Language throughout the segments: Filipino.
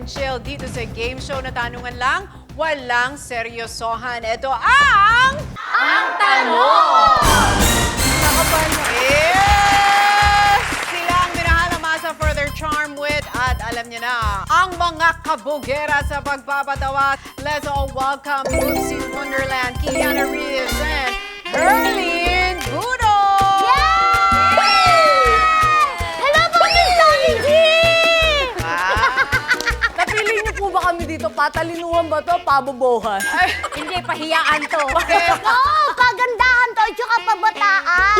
and chill dito sa game show na tanungan lang, walang seryosohan. Ito ang... Tanong! Yes! Sila ang minahalamasa for their charm, wit, at alam niyo na, ang mga kabugera sa pagpapatawa. Let's all welcome Boopsie's Wonderland, Kiana Reeves, and Herlene Budo! Hello po, Miss Tony G! Napili niyo po ba kami dito? Patalinuhan ba to? Pabobohan? Hindi, pahiyaan to. No, pagandahan to, tsaka pabataan.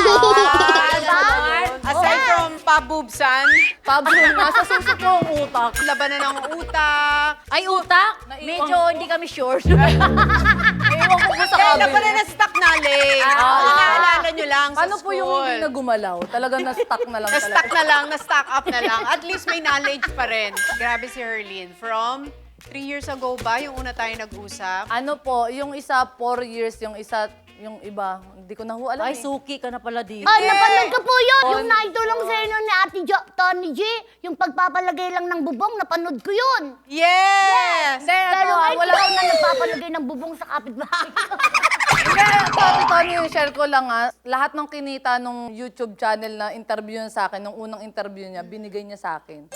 Aside from pabubsan, Pablo, nasa suso ko ang utak. labanan ng utak, Ay, utak? Naiwan Medyo ko. hindi kami sure. Naiwan ko po sa kaya cabinet. labanan na stuck na late. Ah. Inaalala nyo lang sa Paano po school. yung hindi na gumalaw? Talagang na-stuck na lang Na-stuck talaga. na lang, na-stack up na lang. At least may knowledge pa rin. Grabe si Herlene. From 3 years ago ba, yung una tayo nag-usap? Ano po, yung isa 4 years, yung isa, yung iba, hindi ko na ho alam Ay, eh. suki ka na pala dito. Ay, napanood ko po yun. On- Yung naitulong sa inyo ni Ate Tony G, yung pagpapalagay lang ng bubong, napanood ko yun. Yes! Hindi, Pero ano, ngayon, wala. ikaw na nagpapalagay ng bubong sa kapitbahay. Tony, share ko lang lahat ng kinita nung YouTube channel na interview niya sa akin, nung unang interview niya, binigay niya sa akin.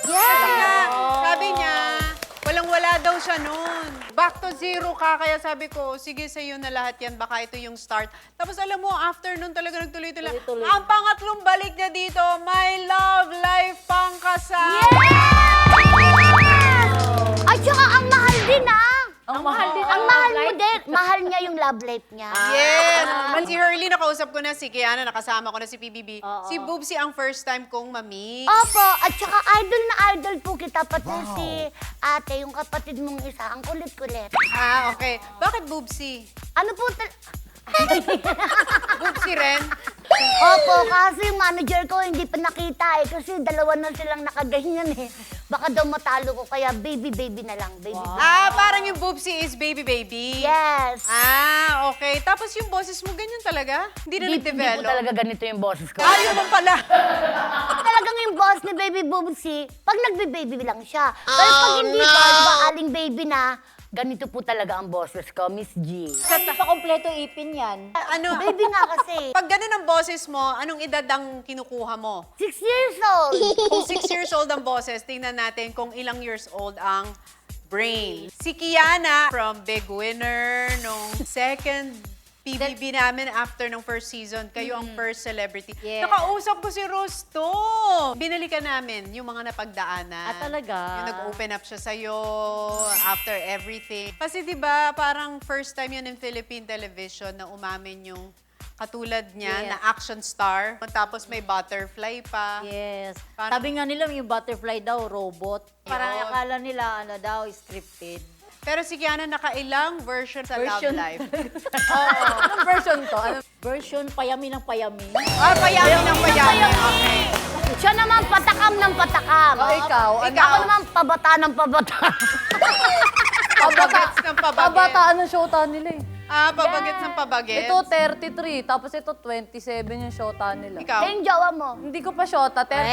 Sabi niya, walang-wala daw siya noon. Back to zero ka, kaya sabi ko, sige sa'yo na lahat yan, baka ito yung start. Tapos alam mo, after nun talaga nagtuloy-tuloy. Tuloy-tuloy. Ang pangatlong balik niya dito, My Love Life Pangkasal. At saka ang mahal din, Ang mahal din Ang mahal mo din. Mahal niya yung love life niya. Yes! Si Herlene, nakausap ko na, si Kiana, nakasama ko na si PBB. Oo. Si Boobsy ang first time kong mami. Opo, at saka idol na idol po kita, pati si ate, yung kapatid mong isa, ang kulit-kulit. Ah, okay. Bakit Boobsy? Ano po, Boobsy rin? opo, kasi yung manager ko hindi pa nakita kasi dalawa na silang nakaganyan eh. Baka daw matalo ko, kaya baby na lang, baby. Ah, parang yung Boobsy is baby. Yes. Ah, okay. Tapos yung boses mo, ganyan talaga? Hindi na Hindi po nag-develop? talaga ganito yung boses ko. Ayaw mo pala. Talagang yung boss ni Baby Boobsy, pag nagbe-baby lang siya. Pero pag hindi pa, diba, aling baby na, ganito po talaga ang boses ko, Miss G. Hindi pa kompleto ipin yan. Ano? Baby nga kasi. Pag ganun ang boses mo, anong edad ang kinukuha mo? 6 years old. Kung 6 years old ang boses, tingnan natin kung ilang years old ang brain. Si Kiana, from Big Winner, nung second PBB namin after ng first season, kayo ang first celebrity. Yes. Nakausap ko si Rosto. Binalikan namin yung mga napagdaanan. Ah, talaga? Yung nag-open up siya sa'yo after everything. Kasi di ba parang first time yan in Philippine television na umamin yung katulad niya Yes. na action star. Tapos may butterfly pa. Yes. Parang- Sabi nga nila yung butterfly daw, robot. Parang Yun. akala nila, ano daw, scripted. Pero si Kiana nakailang version sa Version. Love Life. Anong version to? Ano? Version payami ng payami. Ah, payami ng payami. Okay. Siya naman patakam ng patakam. O ikaw, ano? Ako naman pabata ng pabata. Pabagets ng pabagets. Kabataan ng showta nila eh. Ah, pabagets ng pabagets. Ito 33, tapos ito 27 yung showta nila. Ikaw? Yung jowa mo. Hindi ko pa showta, 30.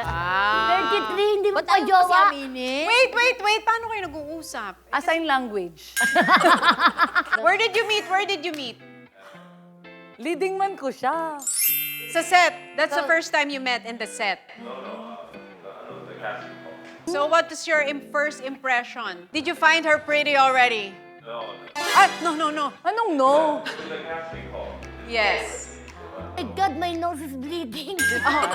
Ah. 33, hindi mo Ba't pa ayaw mo kasi jowa. aminin? Wait. Paano kayo nag-uusap? Assign language. Where did you meet? Leading man ko siya. Sa set. That's the first time you met in the set. So what is your first impression? Did you find her pretty already? No, Ah, no. Anong no? the casting call. Yes. My God, my nose is bleeding.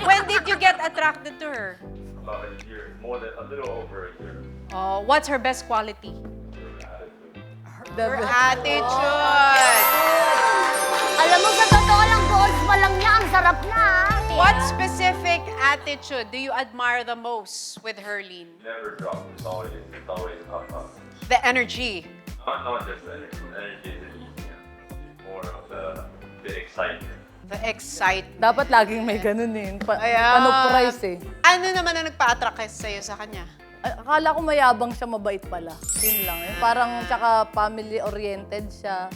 When did you get attracted to her? About a year, a little over a year. Oh, what's her best quality? Her The- attitude. Alam mo, sa totoo lang, boss pa lang niya, ang sarap na. What specific attitude do you admire the most with Herlene? Never drop. It's always up. The energy. Not just the energy. Energy is easy. More of the excitement. The excitement. Dapat laging may ganun eh. Ayan. Panuprise eh. Ano naman ang nagpa-attract sa'yo sa kanya? Akala ko mayabang siya, mabait pala. Yun lang eh. Parang tsaka family-oriented siya.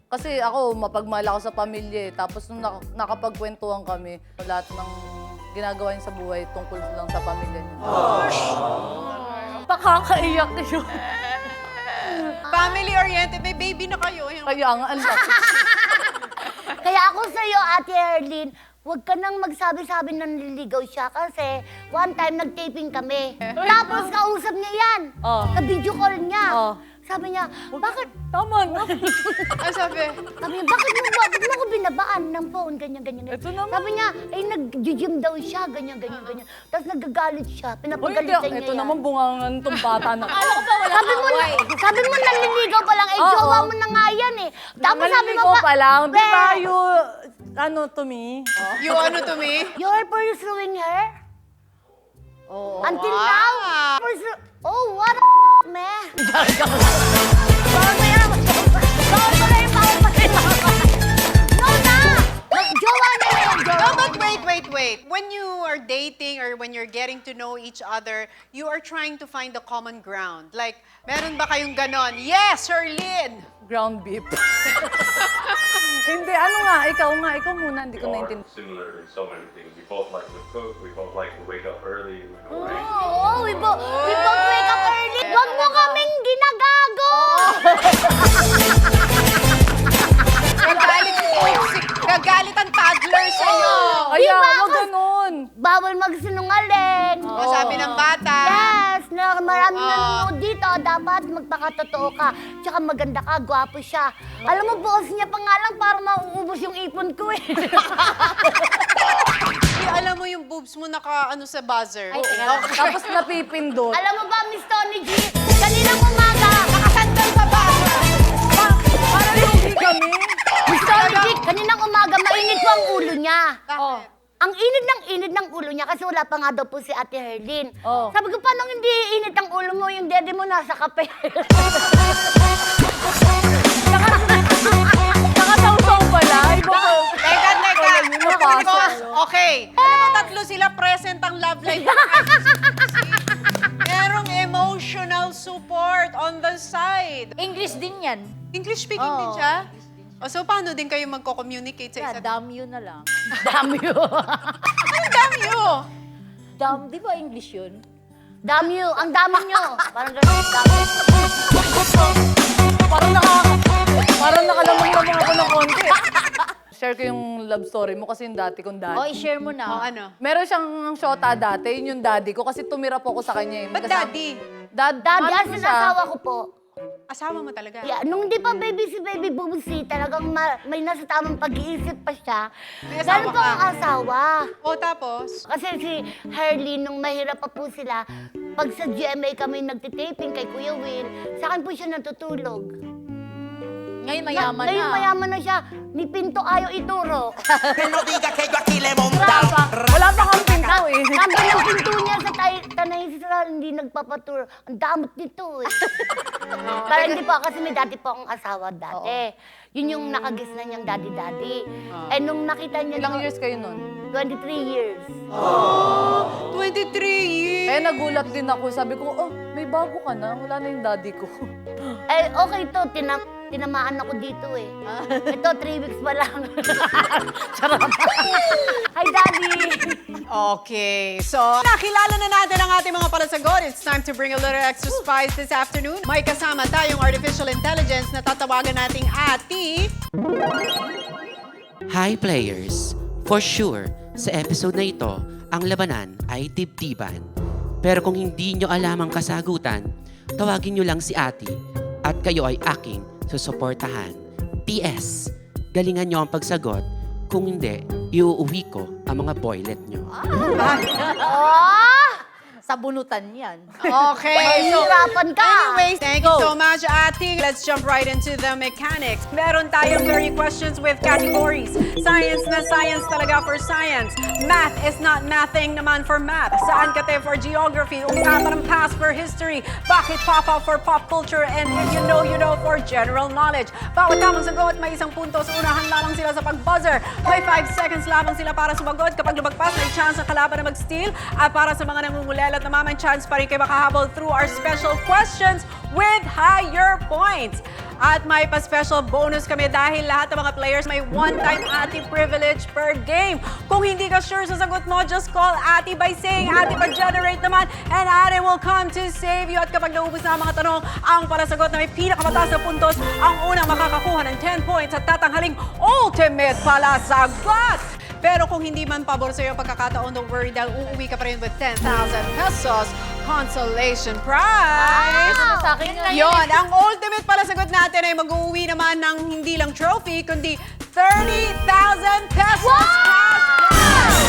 Kasi ako, mapagmahal ako sa pamilya eh. Tapos nung nakapagkwentuhan kami, lahat ng ginagawa niya sa buhay tungkol lang sa pamilya niya. Nakakaiyak yun. Family-oriented, may baby na kayo. Kaya nga, ang laki. Kaya ako sa'yo, Ate Erlyn, huwag ka nang magsabi-sabi na nililigaw siya kasi one time nag-taping kami. Tapos kausap niya yan. Oh. Ka-video call niya. Oh. Sabi niya, bakit? Tama na. Ay, sabi, Sabi niya, bakit mo ako binabaan ng phone? Ganyan. Ito naman. Sabi niya, nag-gym daw siya, ganyan. Tapos nagagalit siya, Uy, pinapagalitan niya ito yan. naman bungangan tong bata na. Sabi mo naliligaw pa lang, Oo. jowa mo na nga yan eh. Tapos sabi mo Naliligo pa lang. Di ba "Be, you, ano to me? you ano to me? You're pursuing her? Oo. Until Wow. now? Oh, what a man. Bawal mo yan. Bawal mo na yung bawal mo na yung No na! Jowa na yan, No, jowa. but wait. When you are dating or when you're getting to know each other, you are trying to find the common ground. Like, meron ba kayong ganon? Yes, Sherlyn! Ground beef. Hindi, ano nga, ikaw muna, hindi ko We are naintindihan. similar in so many things. We both like to cook. We both like to wake up early. We both like Oo, we both wake up early. Huwag mo kaming ginagago! Gagalit ang toddler sa'yo. Kaya, Diba? wag ganun. Bawal magsinungaling. O sabi ng bata. Yes, na marami nanonood dito. Dapat magpakatotoo ka. Tsaka maganda ka, gwapo siya. Alam mo, boss niya pa nga lang para mauubos yung ipon ko eh. Alam mo yung boobs mo naka sa buzzer. Ay, teka lang. Tapos napipindot. Alam mo ba, Miss Tony G, kaninang umaga, Nakasandal sa buzzer. Para hindi kami. Miss Tony G, kaninang umaga, mainit po ang ulo niya. Bakit? Ang init ng ulo niya kasi wala pa nga daw po si Ate Herlyn. Oh. Sabi ko, paano hindi init ang ulo mo? Yung dede mo nasa kape. Nakasawsaw pala. Iba ko. Teka. Wala yun, napasa. Because, okay. Alam mo, tatlo sila present ang love life. Merong emotional support on the side. English din yan. English speaking din Oo. siya? O, so paano din kayo magko-communicate sa Kaya isa't? damn you na lang. Damn you. Ang dami yun! Damn, di ba English yun? Damn you. Ang dami nyo. Parang gano'n. Dami. Parang nakalamang-lamang ako ng konti. Share ko yung love story mo kasi yung dati kong O, daddy. i-share mo na. O, ano? Meron siyang shota dati, yun yung daddy ko kasi tumira po ako sa kanya. Ba't daddy? Daddy, Daddy, ano as siya? asawa ko po. Asawa mo talaga? Yeah, nung di pa baby si Baby Bubsy, talagang may nasa tamang pag-iisip pa siya. May asawa Ganun po ang ka? asawa. O, tapos? Kasi si Herlyn, nung mahirap pa po sila, pag sa GMA kami nagtitaping kay Kuya Will, sa akin po siya natutulog. Ngayon mayaman Ngayon na. mayaman na siya, ni Pinto ayaw ituro. Que no diga que yo aquí le he montado. Wala pa kang pinto eh. Sabi ng pinto niya sa Tanay Sisral, hindi nagpapatur. Ang damot nito eh. Pero hindi po, kasi may dati po akong asawa dati. Yun yung nakagis na niyang daddy-daddy. Eh nung nakita niya Ilang no, years kayo nun? 23 years. 23 years! Eh, nagulat din ako. Sabi ko, oh, may bago ka na. Wala na yung daddy ko. Eh, okay to, tinamaan ako dito eh. Ito, 3 weeks pa lang. Charot. Hi, Daddy! Okay, so nakilala na natin ang ating mga palasagot. It's time to bring a little extra spice this afternoon. May kasama tayong artificial intelligence na tatawagan nating Ati. Hi players! For sure, sa episode na ito, ang labanan ay dibdiban. Pero kung hindi nyo alam ang kasagutan, tawagin nyo lang si Ati at kayo ay aking susuportahan. PS, galingan nyo ang pagsagot. Kung hindi, iuuwi ko ang mga boylet nyo. Sabunutan yan. Okay, so Mahirapan ka. anyways, thank you so much, Ati. Let's jump right into the mechanics. Meron tayong 30 questions with categories. Science na science talaga for science. Math is not mathing naman for math. Saan kate for geography. Ungkapan ng past for history. Bakit pop-up for pop culture. And if you know for general knowledge. Bawat tamang sagot, may isang punto. Sa unahan lamang sila sa pag-buzzer. May 5 seconds lamang sila para sumagot. Kapag lumagpas, may chance ang kalaban na mag-steal. At para sa mga nangungulela at namamang chance pa rin kayo makahabol through our special questions, with higher points. At may pa-special bonus kami dahil lahat ng mga players may one-time Ate privilege per game. Kung hindi ka sure sa sagot mo, just call Ate by saying Ate pa-generate naman and Ate will come to save you. At kapag naubos na ang mga tanong, ang palasagot na may pinakamataas na puntos, ang unang makakakuha ng 10 points at tatanghaling ultimate palasagot. Pero kung hindi man pabor sa iyo ang pagkakataon, don't worry dahil uuwi ka pa rin with 10,000 pesos consolation prize. Sa akin yun. Yon, ang ultimate pala sagot natin ay mag-uwi naman ng hindi lang trophy, kundi 30,000 pesos cash prize!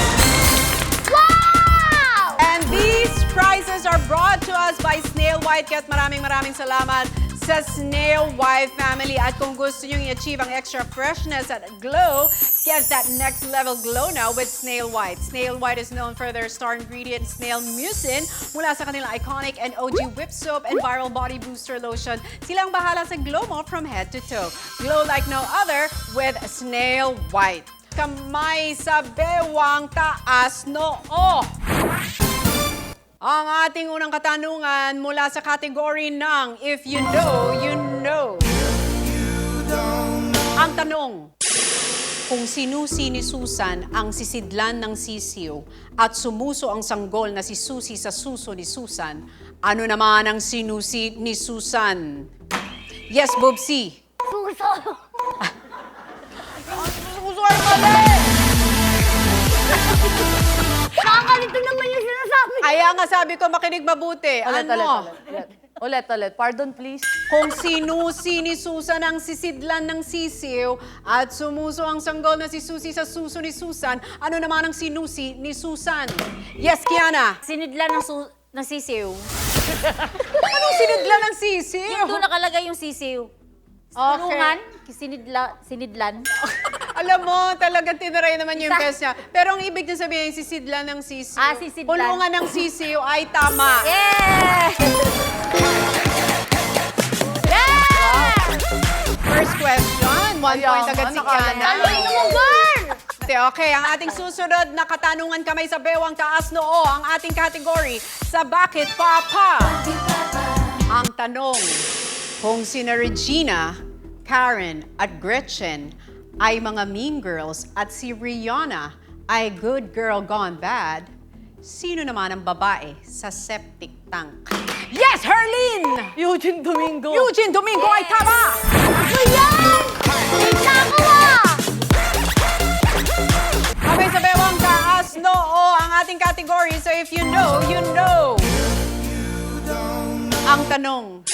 Wow! And these prizes are brought to us by Snail White. Kaya't maraming salamat sa Snail White family. At kung gusto nyo i-achieve ang extra freshness at glow, get that next level glow now with Snail White. Snail White is known for their star ingredient, snail mucin, mula sa kanilang iconic and OG whip soap and viral body booster lotion. Silang bahala sa glow mo from head to toe. Glow like no other with Snail White. Kamay sa bewang, taas noo. Ang ating unang katanungan mula sa kategory ng If You Know, You Know. Ang tanong, kung sinusi ni Susan ang sisidlan ng sisiw at sumuso ang sanggol na si Susi sa suso ni Susan, ano naman ang sinusi ni Susan? Yes, Bobsy. Suso! Suso ay mali! Nakakalito naman yung sinasabi. Kaya nga sabi ko, makinig mabuti. Ulit. Pardon, please. Kung sinusi ni Susan ang sisidlan ng sisiw at sumuso ang sanggol na si Susi sa suso ni Susan, ano naman ang sinusi ni Susan? Yes, Kiana. Sinidlan ng sisiw. Anong sinidlan ng sisiw? Yung doon nakalagay yung sisiw. Tulungan, sinidlan. Alam mo, talagang tinaray naman yung best niya. Pero ang ibig niya sabihin, sisidlan ng sisiw. Ah, sisidlan. Pulungan ng sisiw ay tama. Yeah! First question, 1 point agad si Kiana. Talino mo, girl! Okay, ang ating susunod na katanungan kamay sa bewang taas noo, ang ating category sa Bakit Papa? Ang tanong, kung sina Regina, Karen at Gretchen ay mga mean girls at si Rihanna ay good girl gone bad, sino naman ang babae sa septic tank? Yes, Herlene! Eugene Domingo. Eugene Domingo ay tama! Ayan! Tingnan ko ah! Kamay sa bewang taas noo, ang ating category. So if you know, you know. Ang tanong,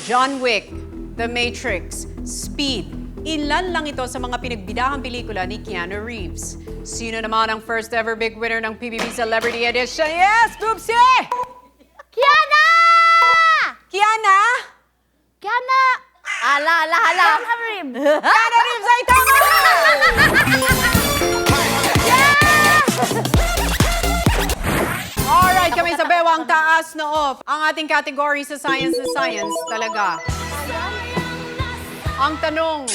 John Wick, The Matrix, Speed, ilan lang ito sa mga pinagbidahang pelikula ni Keanu Reeves. Sino naman ang first ever big winner ng PBB Celebrity Edition? Yes, Boopsie! Kiana! Kiana? Kiana! Hala. Kiana Rib! Keanu Reeves ay tama! Alright, kami sa bewang taas noo. Ang ating category sa Science na Science talaga. Ang tanong,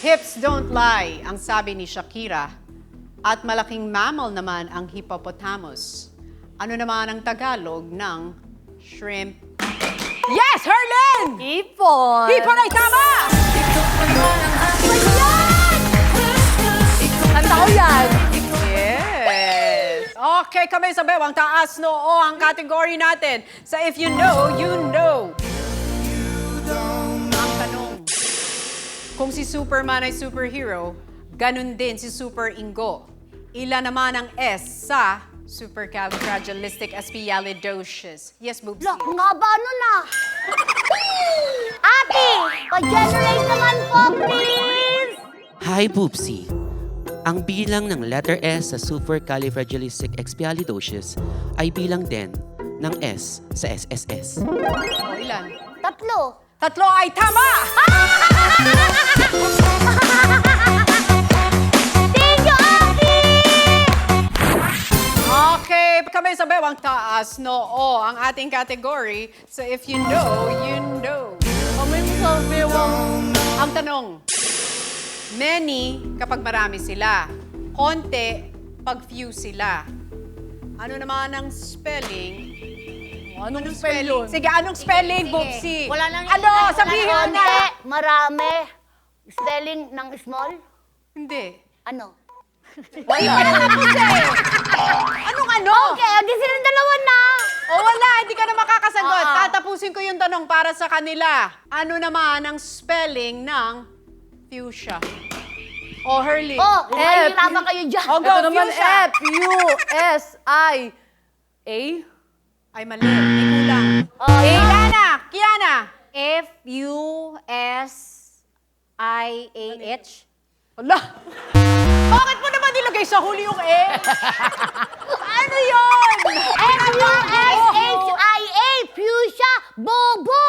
hips don't lie, ang sabi ni Shakira. At malaking mammal naman ang hippopotamus. Ano naman ang Tagalog ng shrimp? Yes, Herlin! Ipon. Hipon ay tama! Tanda ko yan. Yes! Okay, kami sa bewang taas noo, ang category natin. Sa If You Know, You Know. Ang tanong, kung si Superman ay superhero, ganun din si Super Ingo. Ilan naman ang S sa supercalifragilisticexpialidocious? Yes, Boobsy. Look, nga ba nun ah? Ate! Pa-generate naman po, please! Hi, Boopsy! Ang bilang ng letter S sa supercalifragilisticexpialidocious ay bilang din ng S sa SSS. O, ilan? Tatlo. Tatlo ay tama! Thank you, Ate! Okay, kami sa bewang taas noo, ang ating category. So if you know, you know. Kamay mo sa bewang. Ang tanong, many kapag marami sila, konti pag few sila. Ano naman ang spelling? Anong spell yun? Sige, anong spelling, Bubsy? Wala nang Ano? Sabihin mo na. Konti, marami. Spelling ng small? Hindi. Ano? Hindi pa natapos eh. Anong ano? Okay, di silang dalawa na. O wala, hindi ka na makakasagot. Oo. Tatapusin ko yung tanong para sa kanila. Ano naman ang spelling ng fuchsia? O Hurley. Oh, mahihirapan kayo dyan. O go, Ito naman, fuchsia. F-U-S-I-A. Ay, mali. May kulang. Oh, Kiana. F-U-S-I-A-H. Wala. Bakit mo naman nilagay sa huli yung E? Ano yun? F-U-S-H-I-A, fuchsia, bobo.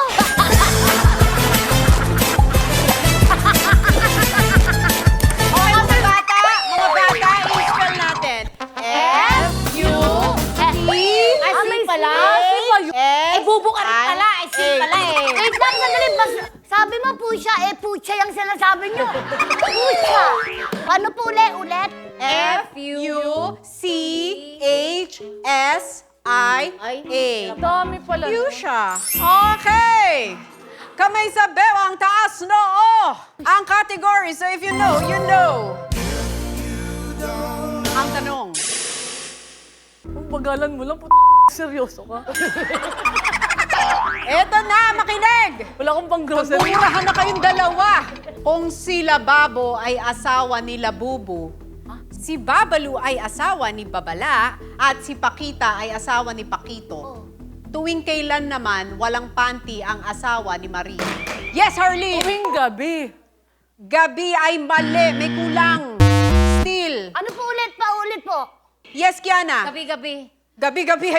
Okay, mga bata, i-spell natin. F-U-T. May pala. S. Bubo ka rin pala. Ay, C pala eh. Wait lang, sandali. Sabi mo pucha, pucha yung sinasabi nyo. Pucha. Paano po ulit? F-U-C-H-S-I-A. Dami pala. Fuchsia. Okay. Kamay sa bewang taas noo. Ang category, so if you know, you know. Ang tanong. Ang bagalan mo lang, seryoso ka. Eto na, makinig. Wala akong pang grocery. Bumurahan na kayong dalawa. Kung sila Babo ay asawa ni Labubu, si Babalu ay asawa ni Babala, at si Pakita ay asawa ni Pakito. Tuwing kailan naman walang panty ang asawa ni Marie? Yes, Harley! Tuwing gabi. Gabi ay mali, may kulang. Still. Ano po ulit? Paulit po. Yes, Kiana. Gabi-gabi. Gabi-gabi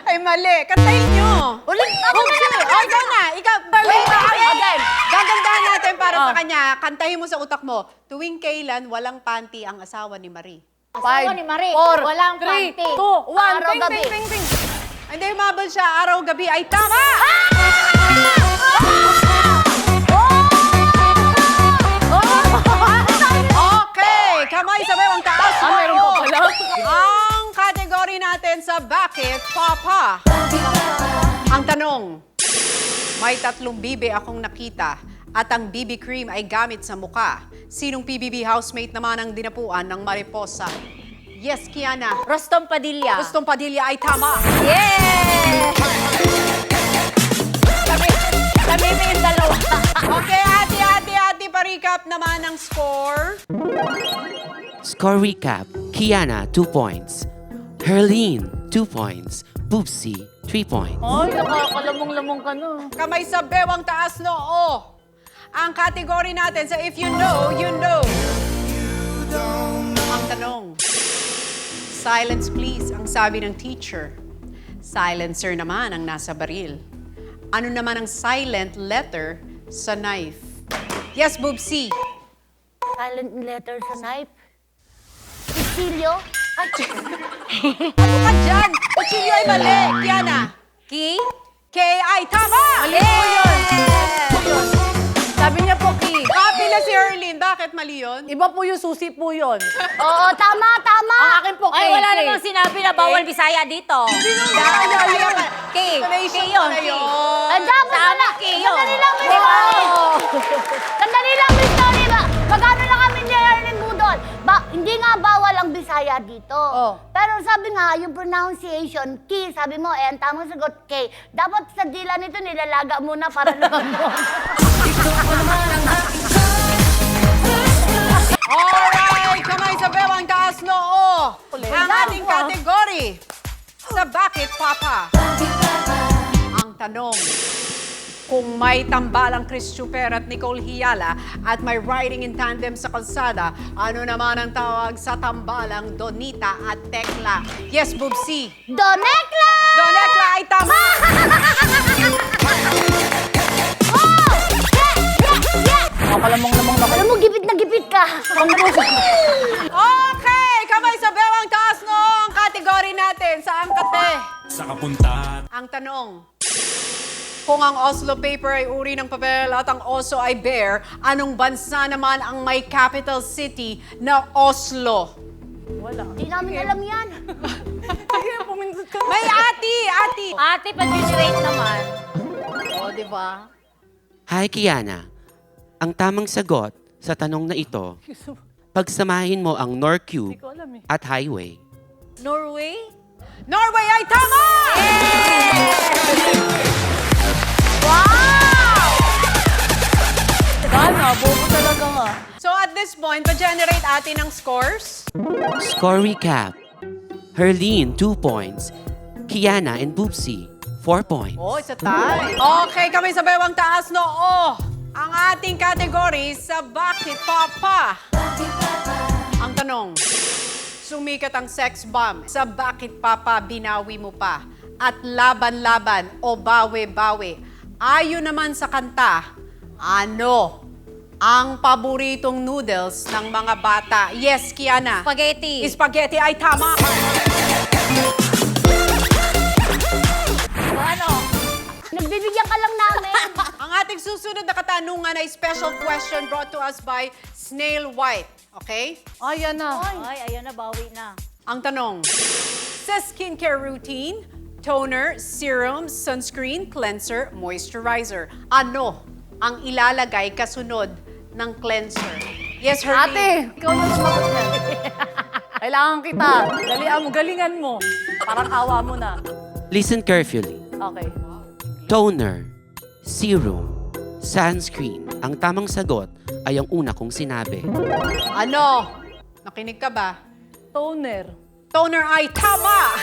ay mali. Kantahin nyo. Ulit ako na lang. Ikaw na. Ikaw. Again. Gagandahan natin para sa kanya. Kantahin mo sa utak mo. Tuwing kailan walang panty ang asawa ni Marie? Asawa ni Marie. 4, Walang 3, 2, panty. 1. Araw, Ting, gabi. ting, ting, ting. Hindi, umabol siya. Araw-gabi ay tama! Okay, kamay sa bewang taas. Meron pa pala. Ang category natin sa Bakit Papa? Ang tanong, may 3 bibi akong nakita at ang BB cream ay gamit sa muka. Sinong PBB housemate naman ang dinapuan ng mariposa? Yes, Kiana. Rostom Padilla. Gustong Padilla ay tama. Yeah! Kami may yung dalawa. Okay, ate, pa-recap naman ang score. Score recap, Kiana 2 points, Herline 2 points, Boopsy 3 points. Ay, nakakalamong-lamong ka na. Kamay sa bewang taas noo. Ang category natin sa If You Know, You Know. Ang tanong, silence please, ang sabi ng teacher. Silencer naman ang nasa baril. Ano naman ang silent letter sa knife? Yes, Boopsy. Silent letter sa knife. Sicilio. Ay, Ano ka dyan? Kuchilyo ay mali. Kiana. Ki? K ay tama! Mali po yun. Sabi niya po, Ki. Kapila si Herline. Bakit mali yun? Iba po yung susi po yun. oo, tama. Ang akin po, Ki. Ay, wala namang sinabi na bawal Bisaya dito. Ki. Explanation Ki yun. pala Ki. yun. Ay, dapat Tama, wala. Ki, yun. Sandali lang, may story. Sandali lang, may story ba? Magkano lang kami ni Erlyn Budol? Hindi nga bawal ang Bisaya dito. Oh. Pero sabi nga, yung pronunciation, Ki, sabi mo, ang tamang sagot, K. Dapat sa dila nito, nilalaga muna para lumabog. Alright, kamay sa bewang taas noo. Ang ating category sa Bakit Papa? Ang tanong, kung may tambalang Chris Chuper at Nicole Hiala at may riding in tandem sa kalsada, ano naman ang tawag sa tambalang Donita at Tekla? Yes, Boopsy. Donekla! Donekla ay tama! Oh! Nakalamong-lamong na kayo. Alam mo, gipit na gipit ka. Okay, kamay sa bewang taas no. Ang category natin sa Angkate. Sa kapuntahan. Ang tanong, kung ang Oslo paper ay uri ng papel at ang oso ay bear, anong bansa naman ang may capital city na Oslo? Wala. Hindi namin alam yan. Sige, pumunta May ati! Ate, pa-generate naman. O, di ba? Hi, Kiana. Ang tamang sagot sa tanong na ito, pagsamahin mo ang Hindi Norcube ko alam eh. at Highway. Norway? Norway ay tama! Gana, bobo talaga nga. So at this point, pa-generate atin ng scores. Score recap. Herlene, 2 points. Kiana and Boopsy, 4 points. Oh, isa tie. Okay, kami sa bewang taas noo. Ang ating category sa Bakit Papa. Ang tanong, sumikat ang sex bomb. Sa Bakit Papa binawi mo pa? At laban-laban o bawi-bawi? Ayon naman sa kanta, ano ang paboritong noodles ng mga bata? Yes, Kiana. Spaghetti. Spaghetti ay tama. Ano? Nagbibigyan ka lang namin. Ang ating susunod na katanungan ay special question brought to us by Snail White. Okay? Ay, yan na. Ay, ayun na, bawi na. Ang tanong, sa skincare routine, toner, serum, sunscreen, cleanser, moisturizer, ano ang ilalagay kasunod ng cleanser? Yes, Hermie. Ate, ikaw na sumagot na. Kailangan kita. Galingan mo. Parang awa mo na. Listen carefully. Okay. Toner, serum, sunscreen. Ang tamang sagot ay ang una kong sinabi. Ano? Nakinig ka ba? Toner. Toner ay tama!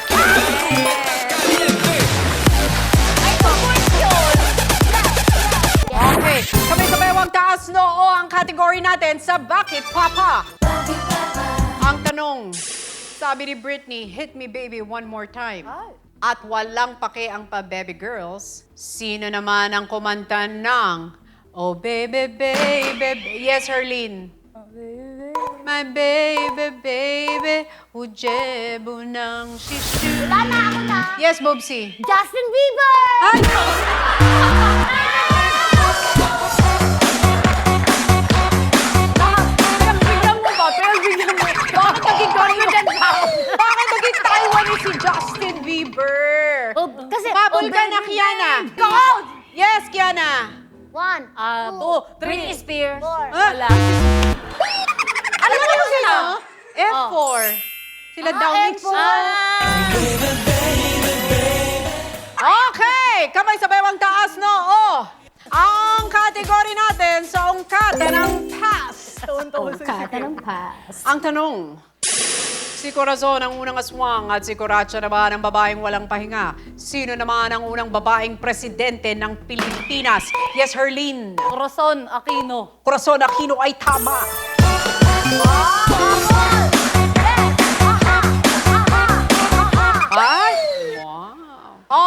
Okay, kami sa bewang taas noo ang category natin sa Bakit Papa. Ang tanong, sabi ni Britney, hit me baby one more time. At walang pake ang pa-baby girls, sino naman ang kumanta ng Oh baby, baby, yes, Herlene. My baby, baby, ujebo ng shishu. Wala na, ako na. Yes, Bobsy. Justin Bieber! Ay! Bigyan mo ba? Pero bigyan mo. Bakit naging confident ka? Bakit naging Taiwanese si Justin Bieber? Kasi, Babol ka na, Kiana. Go! Yes, Kiana. 1, 2, Britney Spears. 4. Wala. Ano ba sila? F4. Sila Downing Okay! Kamay sa bewang taas, no? Oh! Ang category natin sa ungkatan ng pass. Kata ng pass. Ang tanong, si Corazon ang unang aswang at si Coracha naman ang babaeng walang pahinga. Sino naman ang unang babaeng presidente ng Pilipinas? Yes, Herlene. Corazon Aquino. Corazon Aquino ay tama. Ay! Wow!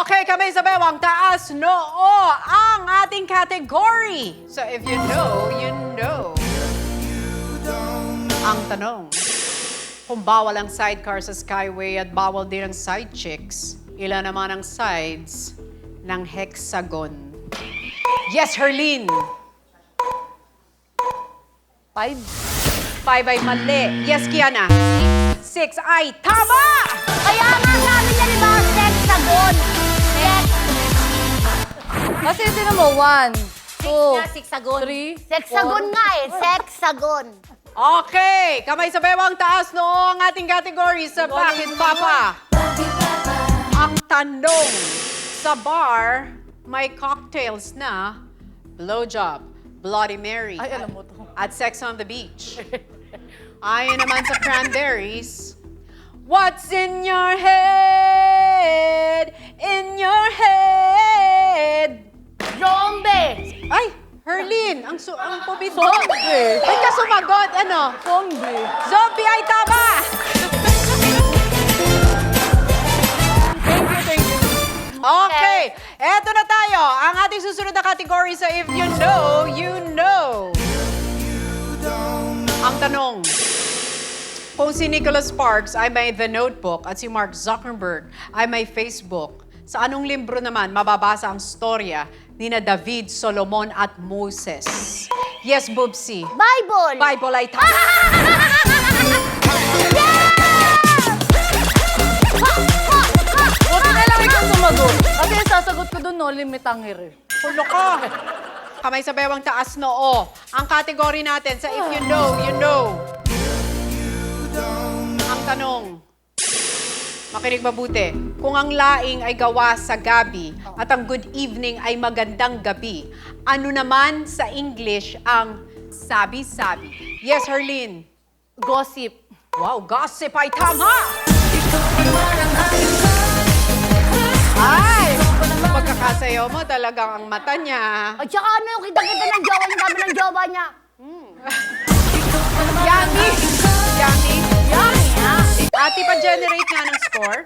Okay, kami sa bewang taas, noo, ang ating category. So if you know, you know. Ang tanong, kung bawal ang sidecar sa Skyway at bawal din ang side chicks, ilan naman ang sides ng hexagon? Yes, Herlene. 5. 5 ay mali. Yes, Kiana. 6 ay tama! Kaya nga sabi niya, di ba, sexagon. Kasi tinan mo, 1, 2, Sixagon. 3, Sexagon nga eh, sexagon. Okay, kamay sa bewang taas no ang ating category sa Bakit Papa. Ang tanong, sa bar, may cocktails na blowjob, Bloody Mary, Ay, alam mo to. at Sex on the Beach. Ayon naman sa Cranberries, what's in your head? In your head? Zombie! Ay, Herlene, ang pubito. Zombie. Ba't ka sumagot? Ano? Zombie. Zombie ay tama! Thank you. Okay, eto na tayo. Ang ating susunod na category sa If You Know, You Know. Ang tanong, kung si Nicholas Sparks ay may The Notebook at si Mark Zuckerberg ay may Facebook, sa anong libro naman mababasa ang storya ni na David, Solomon at Moses? Yes, Bubsy. Bible! Bible ay tama. sumagot. Kasi sasagot ko doon, no limit ang here. Pulo ka. Kamay sa bewang taas noo. Ang kategory natin sa if you know, you know. Ang tanong, makinig mabuti. Kung ang laing ay gawa sa gabi at ang good evening ay magandang gabi, ano naman sa English ang sabi-sabi? Yes, Herlene. Gossip. Wow, gossip ay tama! Ay! Pagkakasayaw mo, talagang ang mata niya. At saka ano yung kita-kita ng jowa niya, sabi ng jowa niya. Yummy! Yummy! Yummy, ha? Ate, pa-generate nga ng score.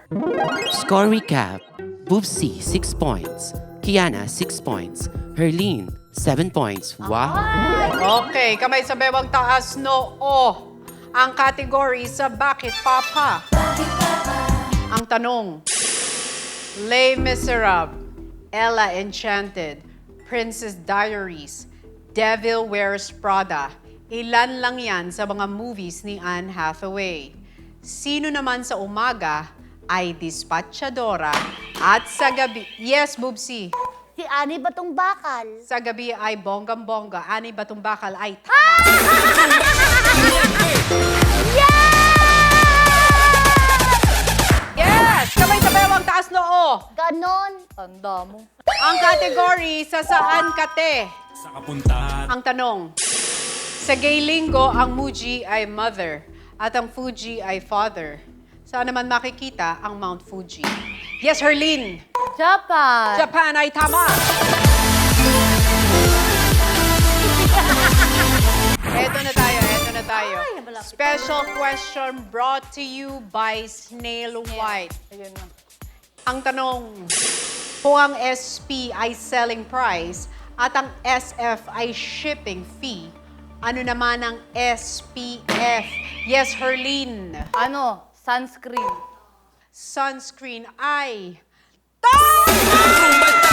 Score recap. Boopsy, 6 points. Kiana, 6 points. Herlene, 7 points. Wow! Okay, kamay sa bewang taas, noo. Ang category sa Bakit Papa? Ang tanong, Les Miserables, Ella Enchanted, Princess Diaries, Devil Wears Prada. Ilan lang yan sa mga movies ni Anne Hathaway. Sino naman sa umaga ay dispatchadora at sa gabi... Yes, Boobsy. Si Ani Batong Bakal. Sa gabi ay bonggang-bongga. Ani Batong Bakal ay tama. Yes! Kamay sa bewang taas noo. Ganon. Tanda mo. Ang category sa saan kate? Ang tanong, sa gay linggo, ang Muji ay mother at ang Fuji ay father. Saan naman makikita ang Mount Fuji? Yes, Herlene. Japan. Japan ay tama. Eto na tayo, eto na tayo. Special question brought to you by Snail White. Ayun na. Ang tanong, kung ang SP ay selling price at ang SF ay shipping fee, ano naman ang SPF? Yes, Herlene. Ano? Sunscreen. Sunscreen ay tama!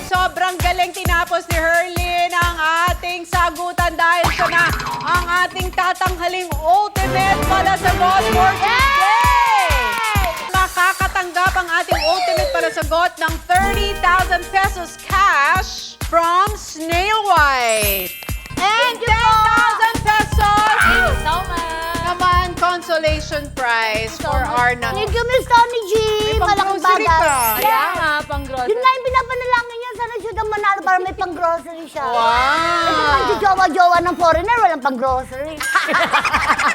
Sobrang galing tinapos ni Herlene ang ating sagutan dahil siya na ang ating tatanghaling ultimate para sa God for today! Makakatanggap ang ating ultimate para sa God ng 30,000 pesos cash from Snail White. And 10,000 pesos So much. naman consolation prize for our Thank you, Miss Tony G. Malaking pang-grocery bagay. ka. Kaya nga, pang Yun grocery. na yung pinapanalangin niya. Sana siya daw manalo para may pang-grocery siya. Wow! Ito man si jowa-jowa ng foreigner, walang pang-grocery.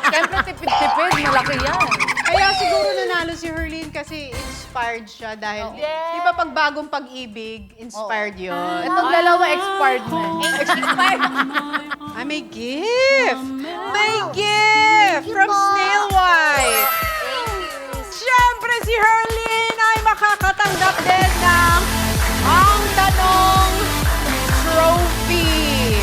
Siyempre, tipid-tipid. Malaki yan. Kaya siguro nanalo si Herlene kasi inspired siya dahil, di ba pag bagong pag-ibig, inspired yun. Itong dalawa expired na. Ay, may gift! May gift from Snail White! Siyempre, si Herlene ay makakatanggap din ng ang tanong trophy.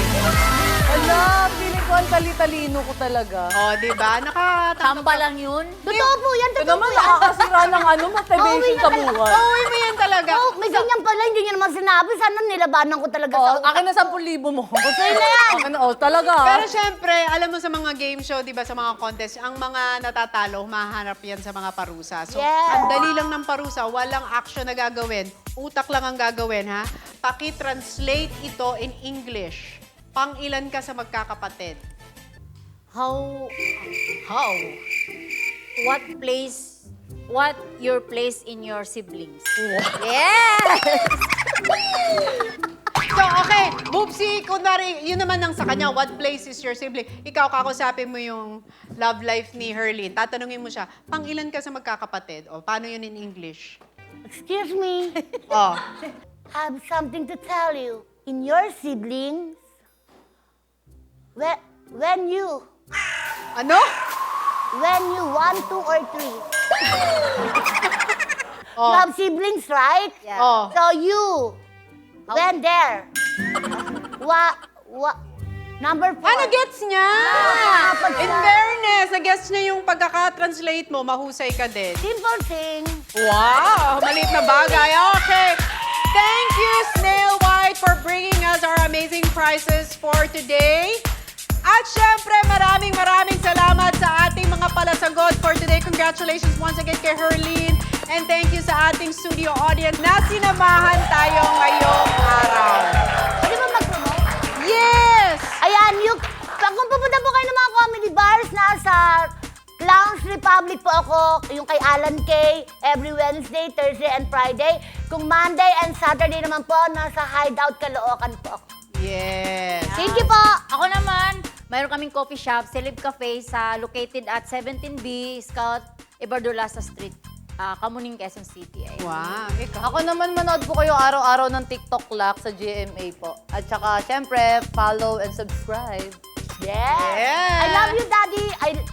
Ala, feeling ko ang tali-talino ko talaga. O, di ba? Nakakatanggap. Tamba lang yun. Totoo po yan, Ito totoo po naman, yan. nakakasira ng motivation sa buhay. Pauwi mo yan talaga. Oh, may ganyan pala, hindi niya naman sinabi. Sana nilabanan ko talaga Oh, sa... akin na 10,000 mo. Sa'yo na yan. Akin na, oh, talaga. Pero syempre, alam mo sa mga game show, di ba, sa mga contest, ang mga natatalo, mahanap yan sa mga parusa. So, Yes. ang dali lang ng parusa, walang action na gagawin. Utak lang ang gagawin, ha? Paki-translate ito in English. Pang-ilan ka sa magkakapatid? How How? what your place in your siblings? Yes! So, okay, Boopsy, kunwari, yun naman ang sa kanya, what place is your sibling? Ikaw, kakusapin mo yung love life ni Herlene. Tatanungin mo siya, pang-ilan ka sa magkakapatid? O, paano yun in English? Excuse me. Oh. I have something to tell you. In your siblings, when you Ano? 1, 2, or 3. Oh. You have siblings, right? Yeah. Oh. So you went there. Number 4. Ano gets niya? Apat In siya. fairness, na-gets niya yung pagkaka-translate mo, mahusay ka din. Simple thing. Wow! Maliit na bagay. Okay. Thank you, Snail White, for bringing us our amazing prizes for today. At syempre, maraming salamat sa ating mga palasagot for today. Congratulations once again kay Herlene. And thank you sa ating studio audience na sinamahan tayo ngayong araw. Pwede ba mag-promote? Yes! Ayan, kung pupunta po kayo ng mga comedy bars, nasa Clowns Republic po ako, yung kay Alan Kay, every Wednesday, Thursday, and Friday. Kung Monday and Saturday naman po, nasa Hideout Caloocan po ako. Yes! Thank you po! Ako naman, mayroon kaming coffee shop, Celeb Cafe, located at 17B, Scout Ibardulasa Street, Kamuning, Quezon City. Ayun. Wow, ikaw. Ako naman manood po kayo araw-araw ng TikTok Lock sa GMA po. At saka, syempre, follow and subscribe. Yes! Yes. I love you, Daddy!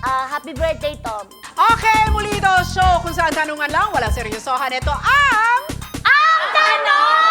Happy birthday, Tom! Okay, muli ito show kung saan tanungan lang, walang seryosohan. Ito ang... Ang tanong!